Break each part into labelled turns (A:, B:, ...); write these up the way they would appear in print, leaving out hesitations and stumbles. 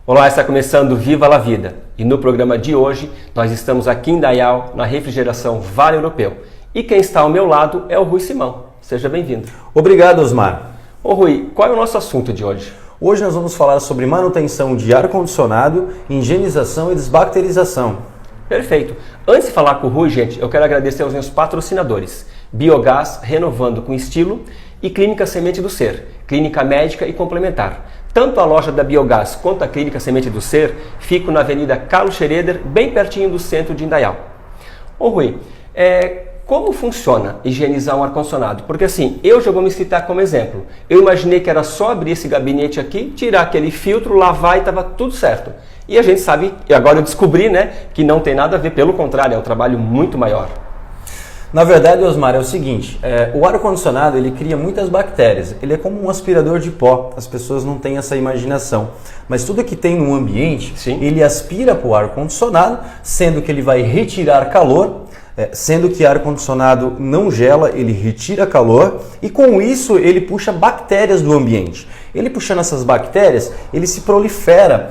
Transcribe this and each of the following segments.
A: Olá, está começando Viva la Vida e no programa de hoje nós estamos aqui em Dayal, na refrigeração Vale Europeu. E quem está ao meu lado é o Rui Simão. Seja bem-vindo.
B: Obrigado, Osmar.
A: Ô Rui, qual é o nosso assunto de hoje?
B: Hoje nós vamos falar sobre manutenção de ar-condicionado, higienização e desbacterização.
A: Perfeito. Antes de falar com o Rui, gente, eu quero agradecer aos meus patrocinadores. Biogás, renovando com estilo, e Clínica Semente do Ser, clínica médica e complementar. Tanto a loja da Biogás quanto a Clínica Semente do Ser ficam na Avenida Carlos Schroeder, bem pertinho do centro de Indaial. Ô Rui, como funciona higienizar um ar-condicionado? Porque assim, eu já vou me citar como exemplo. Eu imaginei que era só abrir esse gabinete aqui, tirar aquele filtro, lavar e estava tudo certo. E a gente sabe, e agora eu descobri, que não tem nada a ver, pelo contrário, é um trabalho muito maior.
B: Na verdade, Osmar, é o seguinte, o ar-condicionado ele cria muitas bactérias, ele é como um aspirador de pó, as pessoas não têm essa imaginação, mas tudo que tem no ambiente,
A: Sim.
B: Ele aspira para o ar-condicionado, sendo que ele vai retirar calor, sendo que ar-condicionado não gela, ele retira calor e com isso ele puxa bactérias do ambiente. Ele puxando essas bactérias, ele se prolifera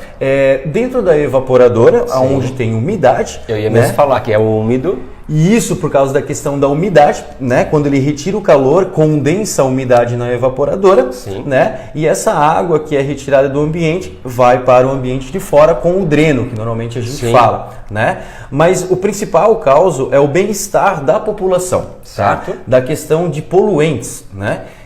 B: dentro da evaporadora,
A: Sim.
B: onde tem umidade.
A: Eu ia mesmo falar que é úmido.
B: E isso por causa da questão da umidade, Quando ele retira o calor, condensa a umidade na evaporadora,
A: Sim.
B: E essa água que é retirada do ambiente vai para o ambiente de fora com o dreno, que normalmente a gente
A: Sim.
B: fala, Mas o principal causa é o bem-estar da população,
A: Certo.
B: tá? Da questão de poluentes,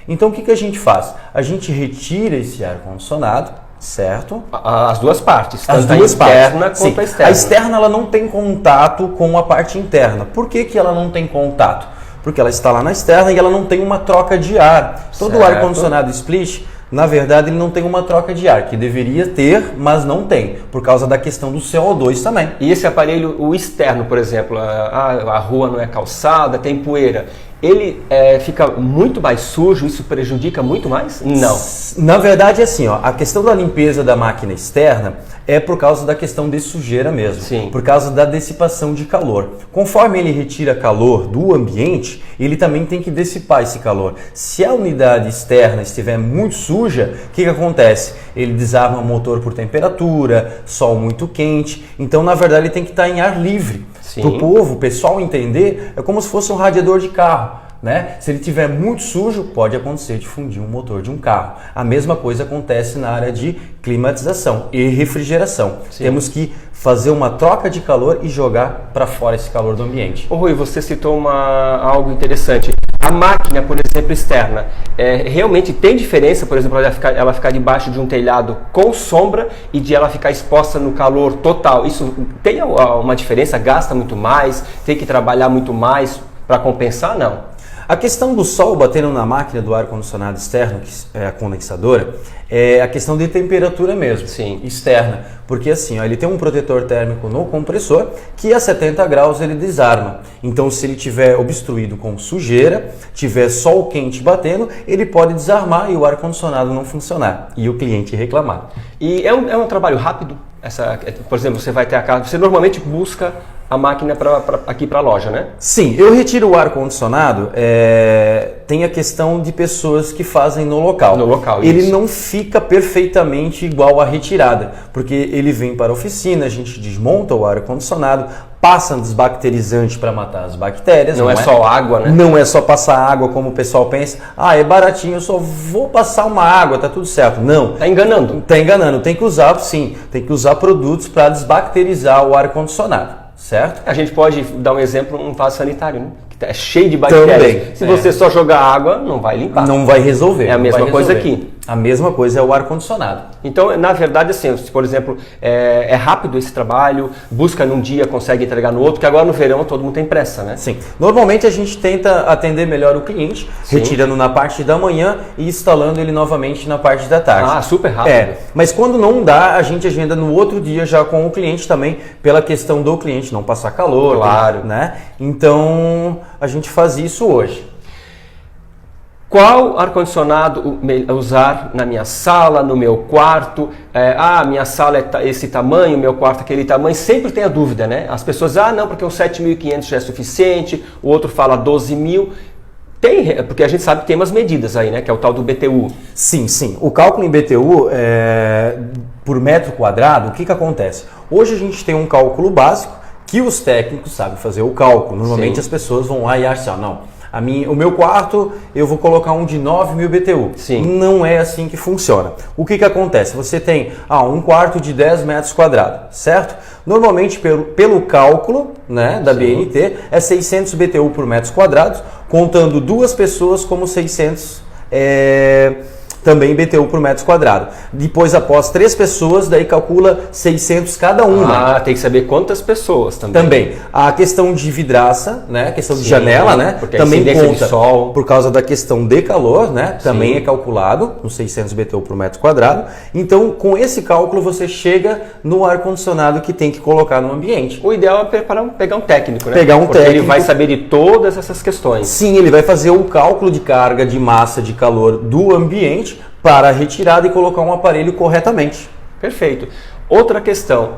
B: Então o que a gente faz? A gente retira esse ar-condicionado, certo?
A: As duas partes,
B: As
A: tanto
B: duas
A: a interna
B: partes.
A: quanto
B: Sim.
A: a externa.
B: A externa ela não tem contato com a parte interna. Por que ela não tem contato? Porque ela está lá na externa e ela não tem uma troca de ar. Todo
A: Certo.
B: ar-condicionado split, na verdade, ele não tem uma troca de ar, que deveria ter, mas não tem, por causa da questão do CO2 também.
A: E esse aparelho, o externo, por exemplo, a rua não é calçada, tem poeira, ele fica muito mais sujo, isso prejudica muito mais? Não.
B: Na verdade, é assim, a questão da limpeza da máquina externa é por causa da questão de sujeira mesmo,
A: Sim.
B: Por causa da dissipação de calor. Conforme ele retira calor do ambiente, ele também tem que dissipar esse calor. Se a unidade externa estiver muito suja, o que acontece? Ele desarma o motor por temperatura, sol muito quente, então na verdade ele tem que estar em ar livre.
A: Sim.
B: Para o pessoal entender, é como se fosse um radiador de carro. Se ele estiver muito sujo, pode acontecer de fundir um motor de um carro. A mesma coisa acontece na área de climatização e refrigeração.
A: Sim.
B: Temos que fazer uma troca de calor e jogar para fora esse calor do ambiente.
A: Ô Rui, você citou algo interessante. A máquina, por exemplo, externa, realmente tem diferença, por exemplo, ela ficar debaixo de um telhado com sombra e de ela ficar exposta no calor total. Isso tem uma diferença? Gasta muito mais? Tem que trabalhar muito mais para compensar? Não.
B: A questão do sol batendo na máquina do ar-condicionado externo, que é a condensadora, é a questão de temperatura mesmo,
A: Sim.
B: Externa. Porque assim, ele tem um protetor térmico no compressor que a 70 graus ele desarma. Então se ele tiver obstruído com sujeira, tiver sol quente batendo, ele pode desarmar e o ar-condicionado não funcionar e o cliente reclamar.
A: E é um trabalho rápido? Por exemplo, você vai ter a casa, você normalmente busca a máquina aqui para a loja, né?
B: Sim, eu retiro o ar-condicionado, tem a questão de pessoas que fazem no local.
A: No local,
B: ele
A: isso.
B: não fica perfeitamente igual à retirada, porque ele vem para a oficina, a gente desmonta o ar-condicionado, passa um desbacterizante para matar as bactérias.
A: Não é só água, né?
B: Não é só passar água como o pessoal pensa. É baratinho, eu só vou passar uma água, tá tudo certo. Não.
A: Tá enganando.
B: Tá enganando, tem que usar, sim, tem que usar produtos para desbacterizar o ar-condicionado. Certo?
A: A gente pode dar um exemplo, um vaso sanitário, que é cheio de bactérias.
B: Também.
A: Se você só jogar água, não vai limpar.
B: Não vai resolver.
A: É a mesma coisa aqui.
B: A mesma coisa é o ar-condicionado.
A: Então, na verdade, assim, se, por exemplo, é rápido esse trabalho, busca num dia, consegue entregar no outro, que agora no verão todo mundo tem pressa, né?
B: Sim. Normalmente a gente tenta atender melhor o cliente,
A: Sim.
B: retirando na parte da manhã e instalando ele novamente na parte da tarde.
A: Super rápido.
B: Mas quando não dá, a gente agenda no outro dia já com o cliente também, pela questão do cliente não passar calor.
A: Claro.
B: Então, a gente faz isso hoje.
A: Qual ar-condicionado usar na minha sala, no meu quarto? Minha sala é esse tamanho, meu quarto é aquele tamanho. Sempre tem a dúvida, né? As pessoas, não, porque o 7.500 já é suficiente, o outro fala 12.000. Tem, porque a gente sabe que tem umas medidas aí, né? Que é o tal do BTU.
B: Sim, sim. O cálculo em BTU, por metro quadrado, o que acontece? Hoje a gente tem um cálculo básico que os técnicos sabem fazer o cálculo. Normalmente
A: Sim.
B: as pessoas vão lá e acham, não, o meu quarto eu vou colocar um de 9.000 BTU.
A: Sim.
B: Não é assim que funciona. O que acontece? Você tem um quarto de 10 metros quadrados, certo? Normalmente pelo cálculo, né, da
A: Sim.
B: BNT é 600 BTU por metros quadrados, contando 2 pessoas como 600 também BTU por metro quadrado. Depois, após 3 pessoas, daí calcula 600 cada uma.
A: Ah, tem que saber quantas pessoas também.
B: Também. A questão de vidraça, né? A questão de
A: Sim,
B: janela, né?
A: porque a
B: Também
A: incidência
B: conta
A: de sol.
B: por causa da questão de calor, né? Também
A: Sim.
B: é calculado nos 600 BTU por metro quadrado. Então, com esse cálculo, você chega no ar-condicionado que tem que colocar no ambiente.
A: O ideal é pegar um técnico, né?
B: Pegar um
A: Porque
B: técnico.
A: ele vai saber de todas essas questões.
B: Sim, ele vai fazer o cálculo de carga, de massa, de calor do ambiente para a retirada e colocar um aparelho corretamente.
A: Perfeito. Outra questão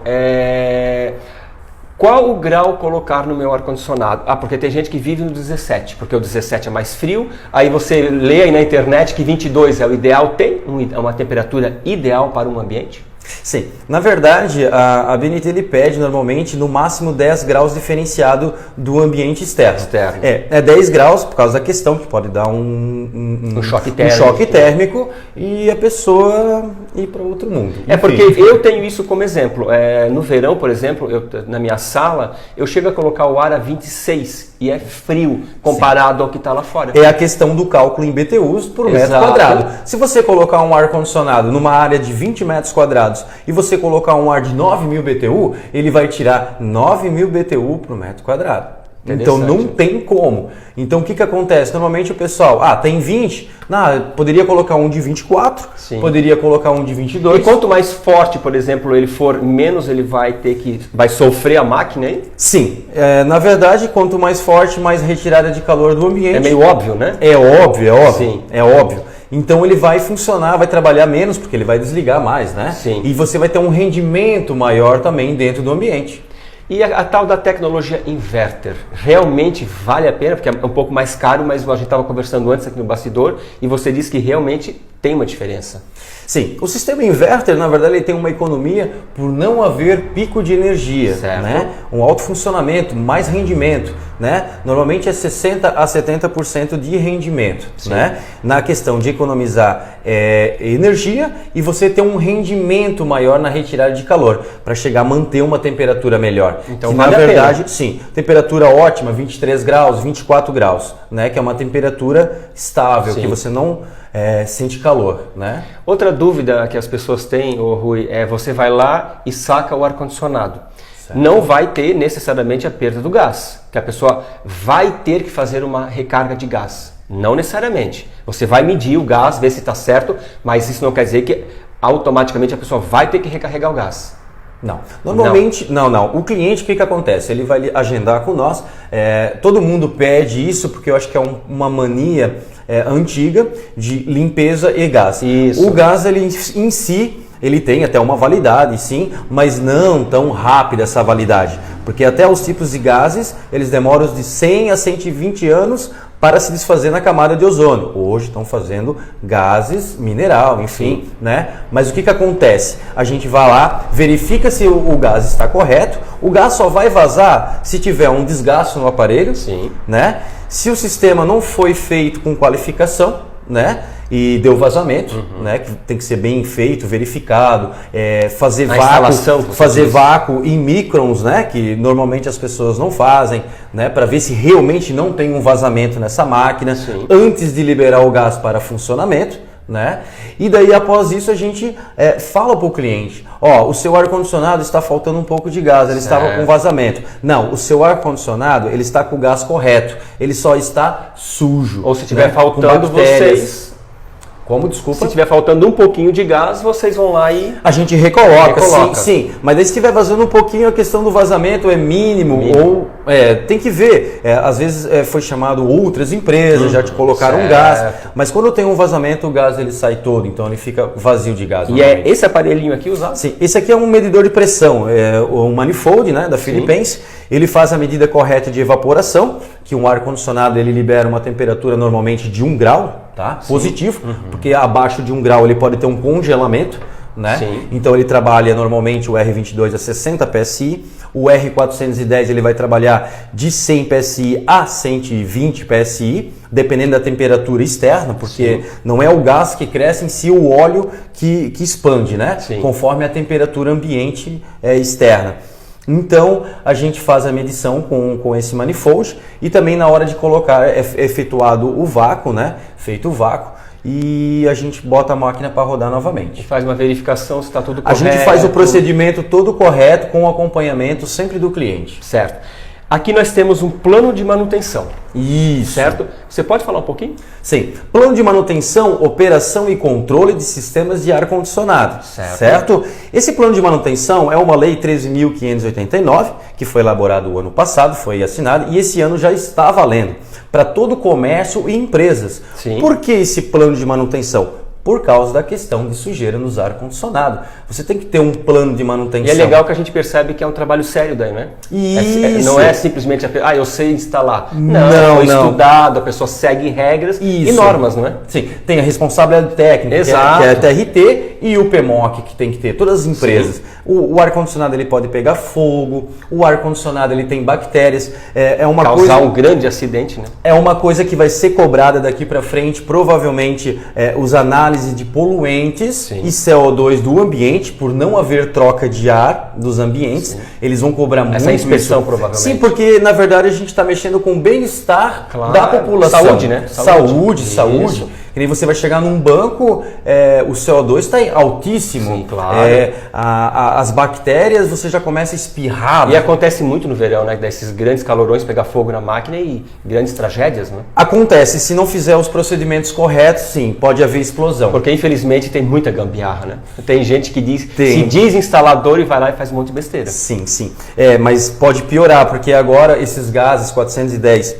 A: qual o grau colocar no meu ar-condicionado? Ah, porque tem gente que vive no 17, porque o 17 é mais frio, aí você lê aí na internet que 22 é o ideal. Tem uma temperatura ideal para um ambiente?
B: Sim, na verdade a BNT ele pede normalmente no máximo 10 graus diferenciado do ambiente externo. É 10 graus por causa da questão que pode dar um
A: choque térmico.
B: choque térmico e a pessoa ir para outro mundo.
A: É porque eu tenho isso como exemplo. No verão, por exemplo, na minha sala, eu chego a colocar o ar a 26 e é frio comparado ao que está lá fora.
B: É a questão do cálculo em BTUs por metro quadrado. Se você colocar um ar-condicionado numa área de 20 metros quadrados e você colocar um ar de 9.000 BTU, ele vai tirar 9.000 BTU por metro quadrado. Então não tem como. Então o que acontece? Normalmente o pessoal, tem 20, poderia colocar um de 24,
A: Sim.
B: poderia colocar um de 22.
A: E quanto mais forte, por exemplo, ele for, menos ele vai sofrer a máquina, hein?
B: Sim, na verdade, quanto mais forte, mais retirada de calor do ambiente.
A: É meio óbvio, né?
B: É óbvio.
A: Sim.
B: É óbvio. Então ele vai funcionar, vai trabalhar menos, porque ele vai desligar mais, né?
A: Sim.
B: E você vai ter um rendimento maior também dentro do ambiente.
A: E a tal da tecnologia inverter, realmente vale a pena? Porque é um pouco mais caro, mas a gente estava conversando antes aqui no bastidor e você disse que realmente tem uma diferença.
B: Sim, o sistema inverter, na verdade, ele tem uma economia por não haver pico de energia, né? Um alto funcionamento, mais rendimento, né? Normalmente é 60% a 70% de rendimento, né? Na questão de economizar energia e você ter um rendimento maior na retirada de calor, para chegar a manter uma temperatura melhor.
A: Então,
B: que,
A: vale
B: na verdade,
A: a pena.
B: sim, temperatura ótima, 23 graus, 24 graus, né? Que é uma temperatura estável,
A: Sim.
B: que você não sente calor, né?
A: Outra dúvida que as pessoas têm, Rui, você vai lá e saca o ar-condicionado. Não vai ter necessariamente a perda do gás, que a pessoa vai ter que fazer uma recarga de gás. Não necessariamente. Você vai medir o gás, ver se está certo, mas isso não quer dizer que automaticamente a pessoa vai ter que recarregar o gás.
B: Não. Normalmente, não. O cliente, o que acontece? Ele vai agendar com nós. Todo mundo pede isso porque eu acho que é uma mania antiga de limpeza e gás.
A: Isso.
B: O gás, ele em si, ele tem até uma validade, sim, mas não tão rápida essa validade. Porque até os tipos de gases, eles demoram de 100 a 120 anos para se desfazer na camada de ozônio. Hoje estão fazendo gases mineral, enfim, né? Mas o que acontece? A gente vai lá, verifica se o gás está correto. O gás só vai vazar se tiver um desgaste no aparelho,
A: Sim.
B: né? Se o sistema não foi feito com qualificação, né? E deu vazamento, né? Que tem que ser bem feito, verificado, fazer vácuo em microns, né? Que normalmente as pessoas não fazem, né? Para ver se realmente não tem um vazamento nessa máquina.
A: Sim.
B: Antes de liberar o gás para funcionamento, né? E daí após isso a gente fala para o cliente, o seu ar-condicionado está faltando um pouco de gás, ele estava com vazamento. Não, o seu ar-condicionado ele está com o gás correto, ele só está sujo.
A: Ou se estiver,
B: né?
A: faltando, vocês...
B: Como, desculpa?
A: Se estiver faltando um pouquinho de gás, vocês vão lá e...
B: A gente recoloca. Sim. Mas aí se estiver vazando um pouquinho, a questão do vazamento é mínimo. Ou Tem que ver, às vezes foi chamado outras empresas, já te colocaram um gás, mas quando tem um vazamento o gás ele sai todo, então ele fica vazio de gás.
A: E é esse aparelhinho aqui usado?
B: Sim, esse aqui é um medidor de pressão, um manifold, né, da Philippines. Ele faz a medida correta de evaporação, que um ar-condicionado ele libera uma temperatura normalmente de 1 grau, tá? Positivo, porque abaixo de 1 grau ele pode ter um congelamento, né?
A: Sim.
B: Então ele trabalha normalmente o R22 a 60 PSI, o R410 ele vai trabalhar de 100 PSI a 120 PSI, dependendo da temperatura externa, porque não é o gás que cresce em si, o óleo que expande, né? Conforme a temperatura ambiente externa. Então a gente faz a medição com esse manifold e também na hora de colocar é efetuado o vácuo, né? Feito o vácuo. E a gente bota a máquina para rodar novamente.
A: E faz uma verificação se está tudo correto.
B: A gente faz o procedimento todo correto com o acompanhamento sempre do cliente.
A: Certo. Aqui nós temos um plano de manutenção.
B: Isso.
A: Certo? Você pode falar um pouquinho?
B: Sim. Plano de manutenção, operação e controle de sistemas de ar-condicionado. Certo? Esse plano de manutenção é uma lei 13.589, que foi elaborado o ano passado, foi assinado, e esse ano já está valendo para todo o comércio e empresas.
A: Sim.
B: Por que esse plano de manutenção? Por causa da questão de sujeira nos ar-condicionado. Você tem que ter um plano de manutenção.
A: E é legal que a gente percebe que é um trabalho sério daí, né?
B: Isso.
A: Não é simplesmente, eu sei instalar. Não, foi estudado, a pessoa segue regras e normas, não é?
B: Sim, tem a responsabilidade técnica,
A: Exato.
B: que é a TRT, e o PMOC, que tem que ter, todas as empresas. O ar-condicionado ele pode pegar fogo, o ar-condicionado ele tem bactérias.
A: Causar um grande acidente, né?
B: É uma coisa que vai ser cobrada daqui para frente, provavelmente os análises de poluentes e CO2 do ambiente, por não haver troca de ar dos ambientes, eles vão cobrar muito.
A: Essa inspeção, provavelmente.
B: Sim, porque na verdade a gente está mexendo com o bem-estar da população.
A: Saúde, né?
B: Saúde. Que nem você vai chegar num banco, o CO2 está altíssimo.
A: Sim, claro.
B: As bactérias você já começa a espirrar.
A: E acontece muito no verão, né? Desses grandes calorões, pegar fogo na máquina e grandes tragédias, né?
B: Acontece, se não fizer os procedimentos corretos, sim, pode haver explosão.
A: Porque infelizmente tem muita gambiarra, né? Tem gente que se diz instalador e vai lá e faz um monte de besteira.
B: Sim. Mas pode piorar, porque agora esses gases 410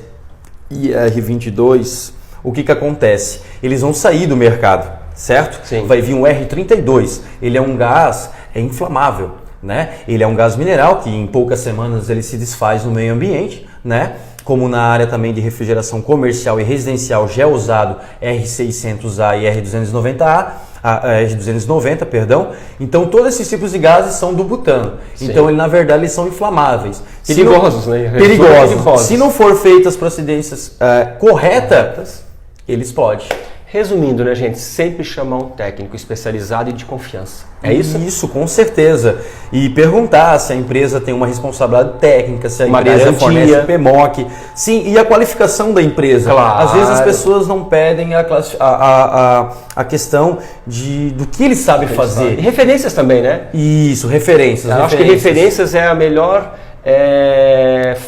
B: e R22, o que acontece? Eles vão sair do mercado, certo?
A: Sim.
B: Vai vir um R32, ele é um gás inflamável, né? Ele é um gás mineral que em poucas semanas ele se desfaz no meio ambiente, né? Como na área também de refrigeração comercial e residencial já é usado R600A e R290, perdão. Então todos esses tipos de gases são do butano.
A: Sim.
B: Então na verdade eles são inflamáveis.
A: Perigosos, né?
B: Perigosos. Se não for feitas as procedências corretas, eles podem.
A: Resumindo, né, gente? Sempre chamar um técnico especializado e de confiança. É isso?
B: Isso, com certeza. E perguntar se a empresa tem uma responsabilidade técnica, se a empresa fornece o PMOC. Sim, e a qualificação da empresa.
A: Claro.
B: Às vezes as pessoas não pedem a questão do que eles sabem fazer.
A: E referências também, né?
B: Isso, referências.
A: Eu acho que referências é a melhor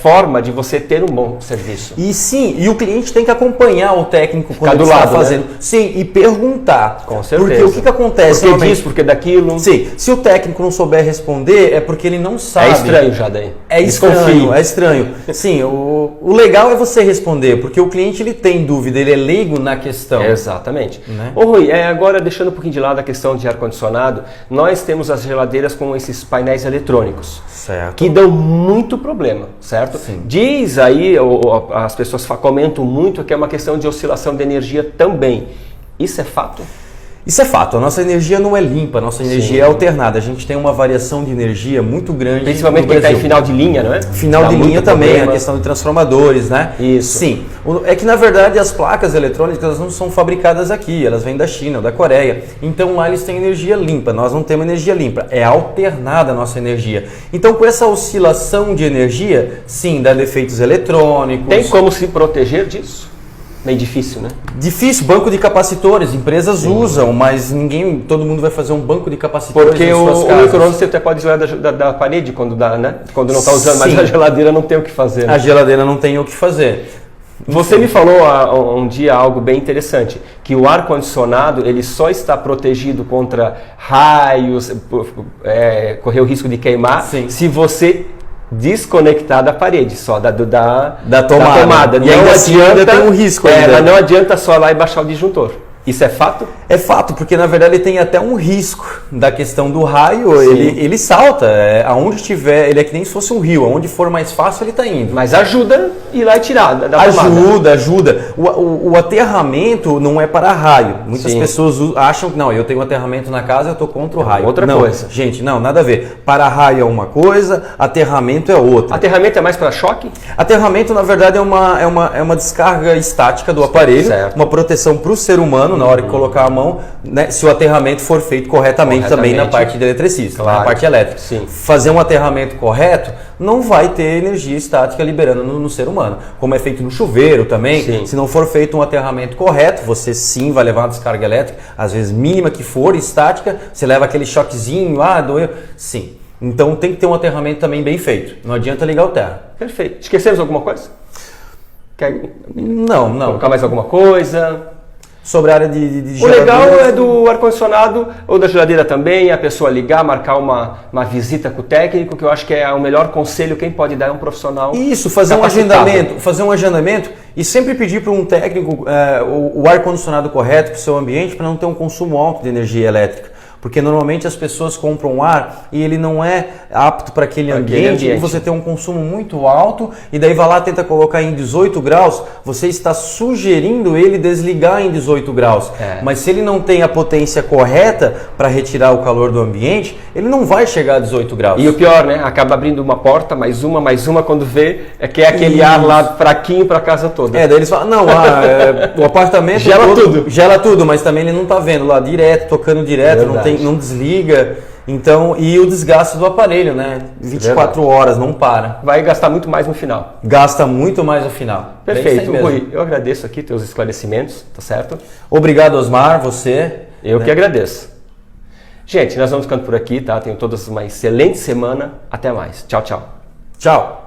A: forma de você ter um bom serviço.
B: E sim, e o cliente tem que acompanhar o técnico quando ele está fazendo. Né? Sim, e perguntar.
A: Com certeza.
B: Porque o que acontece?
A: Porque disso, porque daquilo.
B: Sim, se o técnico não souber responder, é porque ele não sabe.
A: É estranho já daí.
B: É estranho. Sim, o legal é você responder, porque o cliente ele tem dúvida, ele é leigo na questão.
A: Exatamente.
B: Né?
A: Ô Rui, agora deixando um pouquinho de lado a questão de ar-condicionado, nós temos as geladeiras com esses painéis eletrônicos.
B: Certo.
A: Que dão muito problema, certo?
B: Sim.
A: Diz aí, as pessoas comentam muito que é uma questão de oscilação de energia também. Isso é fato?
B: Isso é fato, a nossa energia não é limpa, a nossa energia é alternada. A gente tem uma variação de energia muito grande.
A: Principalmente quem está em final de linha, não é?
B: Final de linha também, problema. A questão de transformadores, né?
A: Isso.
B: Sim. É que na verdade as placas eletrônicas elas não são fabricadas aqui, elas vêm da China ou da Coreia. Então lá eles têm energia limpa, nós não temos energia limpa. É alternada a nossa energia. Então com essa oscilação de energia, sim, dá defeitos eletrônicos.
A: Tem como se proteger disso? Meio difícil, né?
B: Difícil, banco de capacitores, empresas usam, mas todo mundo vai fazer um banco de capacitores.
A: Porque o micro-ondas você até pode tirar da parede quando dá, né? Quando não está usando, mas a geladeira não tem o que fazer. Né?
B: A geladeira não tem o que fazer.
A: Você me falou um dia algo bem interessante, que o ar-condicionado ele só está protegido contra raios, correr o risco de queimar,
B: sim,
A: se você desconectar da parede, só da
B: tomada.
A: E ainda assim ainda tem um risco. Mas não adianta só lá e baixar o disjuntor. Isso é fato?
B: É fato, porque na verdade ele tem até um risco da questão do raio, ele salta, aonde estiver, ele é que nem se fosse um rio, aonde for mais fácil ele está indo.
A: Mas ajuda ir lá e tirar da tomada.
B: Ajuda. O aterramento não é para raio. Muitas pessoas acham que não, eu tenho aterramento na casa, eu estou contra o raio.
A: Outra coisa.
B: Gente, não, nada a ver. Para raio é uma coisa, aterramento é outra.
A: Aterramento é mais para choque?
B: Aterramento, na verdade, é uma descarga estática do aparelho, uma proteção para o ser humano na hora de colocar a mão, né, se o aterramento for feito corretamente também na parte de eletricista, na parte elétrica.
A: Sim.
B: Fazer um aterramento correto não vai ter energia estática liberando no ser humano, como é feito no chuveiro também.
A: Sim.
B: Se não for feito um aterramento correto, você sim vai levar uma descarga elétrica, às vezes mínima que for, estática, você leva aquele choquezinho, doeu. Sim. Então tem que ter um aterramento também bem feito. Não adianta ligar o terra.
A: Perfeito. Esquecemos alguma coisa?
B: Não.
A: Colocar mais alguma coisa?
B: Sobre a área de
A: O legal é do ar-condicionado ou da geladeira também, a pessoa ligar, marcar uma visita com o técnico, que eu acho que é o melhor conselho quem pode dar é um profissional.
B: Isso, fazer um agendamento e sempre pedir para um técnico o ar-condicionado correto para o seu ambiente para não ter um consumo alto de energia elétrica. Porque normalmente as pessoas compram ar e ele não é apto para aquele ambiente e você tem um consumo muito alto e daí vai lá e tenta colocar em 18 graus, você está sugerindo ele desligar em 18 graus. Mas se ele não tem a potência correta para retirar o calor do ambiente, ele não vai chegar a 18 graus.
A: E o pior, né? Acaba abrindo uma porta, mais uma, quando vê, que é aquele ar lá fraquinho para a casa toda.
B: Daí eles falam, não, o apartamento gela tudo, mas também ele não está vendo lá direto, tocando direto, não desliga. Então, e o desgaste do aparelho, né? 24 horas, não para.
A: Vai gastar muito mais no final.
B: Gasta muito mais no final.
A: Perfeito. Rui, eu agradeço aqui teus esclarecimentos, tá certo?
B: Obrigado, Osmar, você.
A: Eu que agradeço. Gente, nós vamos ficando por aqui, tá? Tenham todos uma excelente semana. Até mais. Tchau, tchau.
B: Tchau.